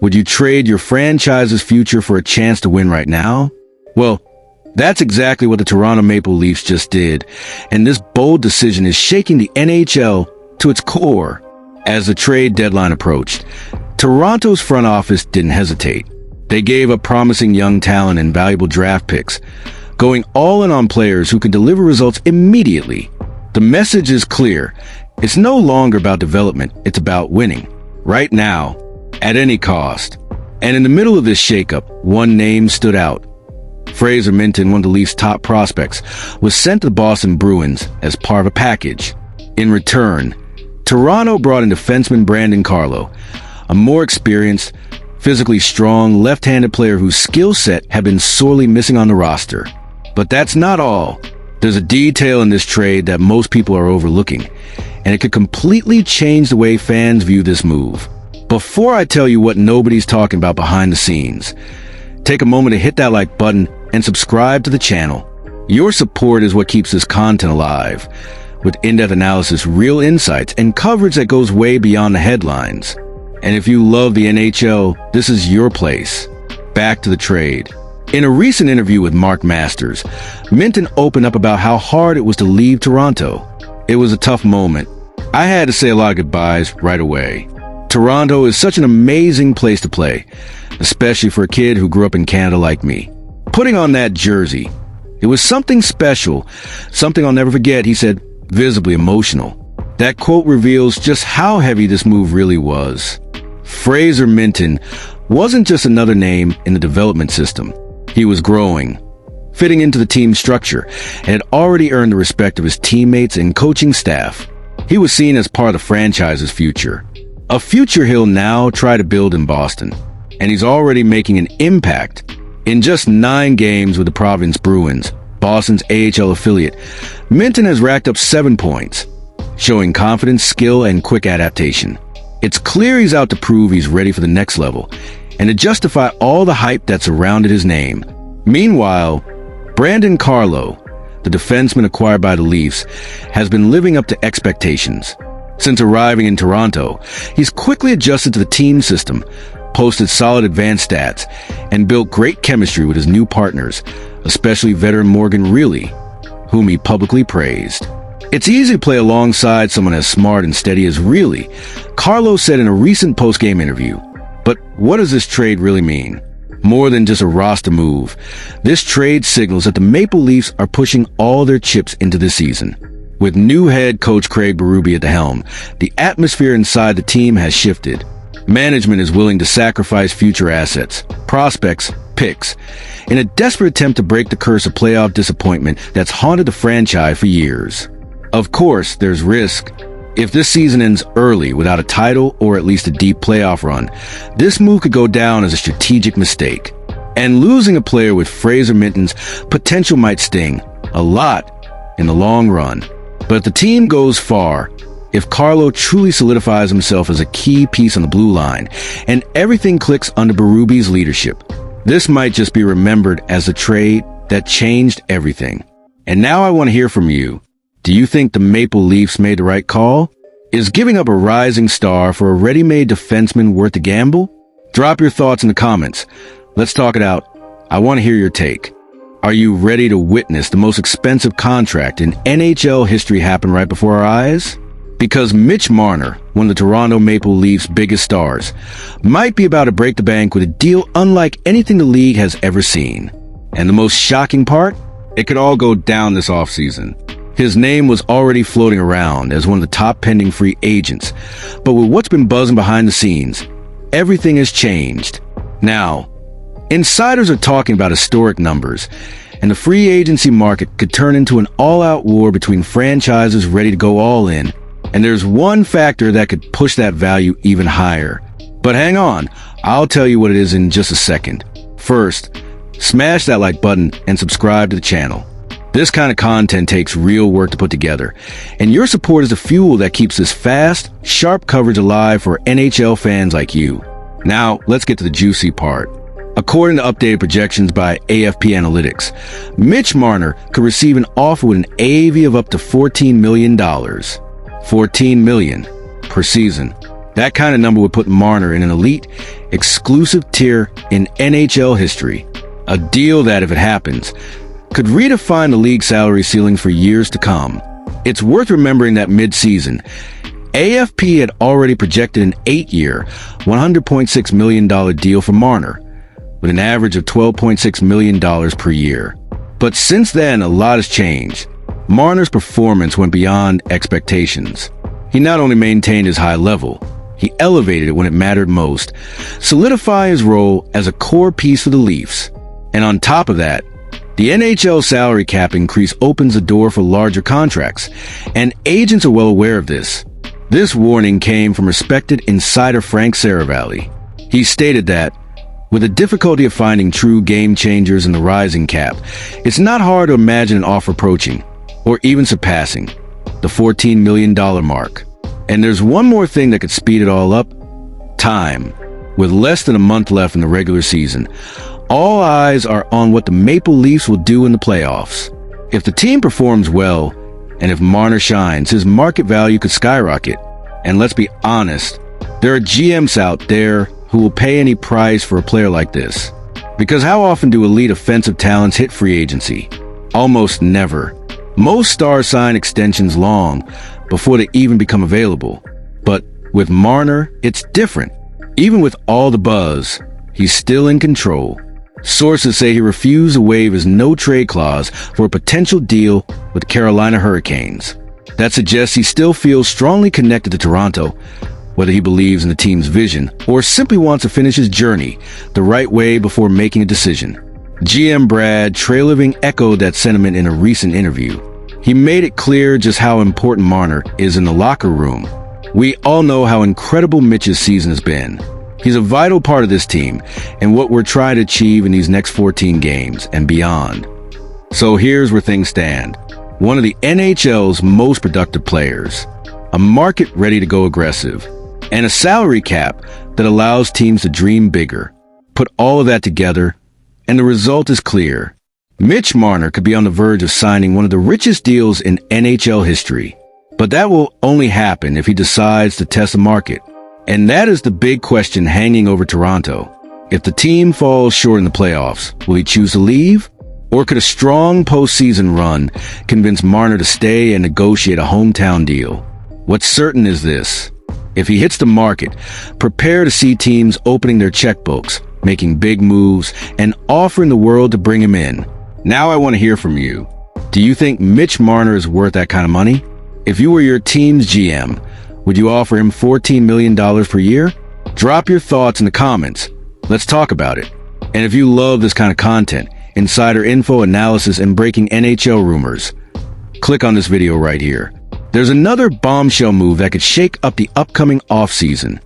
Would you trade your franchise's future for a chance to win right now? Well, that's exactly what the Toronto Maple Leafs just did, and this bold decision is shaking the NHL to its core. As the trade deadline approached, Toronto's front office didn't hesitate. They gave up promising young talent and valuable draft picks, going all in on players who can deliver results immediately. The message is clear. It's no longer about development, it's about winning. Right now, at any cost. And in the middle of this shakeup, one name stood out. Fraser Minten, one of the Leafs' top prospects, was sent to the Boston Bruins as part of a package. In return, Toronto brought in defenseman Brandon Carlo, a more experienced, physically strong, left-handed player whose skill set had been sorely missing on the roster. But that's not all. There's a detail in this trade that most people are overlooking, and it could completely change the way fans view this move. Before I tell you what nobody's talking about behind the scenes, take a moment to hit that like button and subscribe to the channel. Your support is what keeps this content alive, with in-depth analysis, real insights, and coverage that goes way beyond the headlines. And if you love the NHL, this is your place. Back to the trade. In a recent interview with Mark Masters, Minten opened up about how hard it was to leave Toronto. It was a tough moment. I had to say a lot of goodbyes right away. Toronto is such an amazing place to play, especially for a kid who grew up in Canada like me. Putting on that jersey, it was something special, something I'll never forget, he said, visibly emotional. That quote reveals just how heavy this move really was. Fraser Minten wasn't just another name in the development system. He was growing, fitting into the team's structure, and had already earned the respect of his teammates and coaching staff. He was seen as part of the franchise's future. A future he'll now try to build in Boston. And he's already making an impact. In just 9 games with the Providence Bruins, Boston's AHL affiliate, Minten has racked up 7 points, showing confidence, skill, and quick adaptation. It's clear he's out to prove he's ready for the next level, and to justify all the hype that surrounded his name. Meanwhile, Brandon Carlo, the defenseman acquired by the Leafs, has been living up to expectations. Since arriving in Toronto, he's quickly adjusted to the team system, posted solid advanced stats, and built great chemistry with his new partners, especially veteran Morgan Reilly, whom he publicly praised. It's easy to play alongside someone as smart and steady as Reilly, Carlo said in a recent post-game interview. But what does this trade really mean? More than just a roster move, this trade signals that the Maple Leafs are pushing all their chips into this season. With new head coach Craig Berube at the helm, the atmosphere inside the team has shifted. Management is willing to sacrifice future assets, prospects, picks, in a desperate attempt to break the curse of playoff disappointment that's haunted the franchise for years. Of course, there's risk. If this season ends early without a title or at least a deep playoff run, this move could go down as a strategic mistake. And losing a player with Fraser Minten's potential might sting a lot in the long run. But if the team goes far, if Carlo truly solidifies himself as a key piece on the blue line, and everything clicks under Berube's leadership, this might just be remembered as a trade that changed everything. And now I want to hear from you. Do you think the Maple Leafs made the right call? Is giving up a rising star for a ready-made defenseman worth the gamble? Drop your thoughts in the comments. Let's talk it out. I want to hear your take. Are you ready to witness the most expensive contract in NHL history happen right before our eyes? Because Mitch Marner, one of the Toronto Maple Leafs' biggest stars, might be about to break the bank with a deal unlike anything the league has ever seen. And the most shocking part? It could all go down this offseason. His name was already floating around as one of the top pending free agents, but with what's been buzzing behind the scenes, everything has changed. Now, insiders are talking about historic numbers, and the free agency market could turn into an all-out war between franchises ready to go all in, and there's one factor that could push that value even higher. But hang on, I'll tell you what it is in just a second. First, smash that like button and subscribe to the channel. This kind of content takes real work to put together, and your support is the fuel that keeps this fast, sharp coverage alive for NHL fans like you. Now, let's get to the juicy part. According to updated projections by AFP Analytics, Mitch Marner could receive an offer with an AAV of up to $14 million. $14 million per season. That kind of number would put Marner in an elite, exclusive tier in NHL history. A deal that, if it happens, could redefine the league salary ceiling for years to come. It's worth remembering that mid-season, AFP had already projected an 8-year, $100.6 million deal for Marner, with an average of $12.6 million per year. But since then, a lot has changed. Marner's performance went beyond expectations. He not only maintained his high level, he elevated it when it mattered most, solidifying his role as a core piece for the Leafs. And on top of that, the NHL salary cap increase opens the door for larger contracts, and agents are well aware of this. This warning came from respected insider Frank Saravalli. He stated that, with the difficulty of finding true game changers in the rising cap, it's not hard to imagine an offer approaching, or even surpassing, the $14 million mark. And there's one more thing that could speed it all up: time. With less than a month left in the regular season, all eyes are on what the Maple Leafs will do in the playoffs. If the team performs well, and if Marner shines, his market value could skyrocket. And let's be honest, there are GMs out there who will pay any price for a player like this. Because how often do elite offensive talents hit free agency? Almost never. Most stars sign extensions long before they even become available. But with Marner, it's different. Even with all the buzz, he's still in control. Sources say he refused to waive his no-trade clause for a potential deal with the Carolina Hurricanes. That suggests he still feels strongly connected to Toronto, whether he believes in the team's vision or simply wants to finish his journey the right way before making a decision. GM Brad Treliving echoed that sentiment in a recent interview. He made it clear just how important Marner is in the locker room. We all know how incredible Mitch's season has been. He's a vital part of this team and what we're trying to achieve in these next 14 games and beyond. So here's where things stand. One of the NHL's most productive players, a market ready to go aggressive, and a salary cap that allows teams to dream bigger. Put all of that together, and the result is clear. Mitch Marner could be on the verge of signing one of the richest deals in NHL history. But that will only happen if he decides to test the market. And that is the big question hanging over Toronto. If the team falls short in the playoffs, will he choose to leave? Or could a strong postseason run convince Marner to stay and negotiate a hometown deal? What's certain is this: if he hits the market, prepare to see teams opening their checkbooks, making big moves, and offering the world to bring him in. Now I want to hear from you. Do you think Mitch Marner is worth that kind of money? If you were your team's GM, would you offer him $14 million per year? Drop your thoughts in the comments. Let's talk about it. And if you love this kind of content, insider info, analysis, and breaking NHL rumors, click on this video right here. There's another bombshell move that could shake up the upcoming offseason.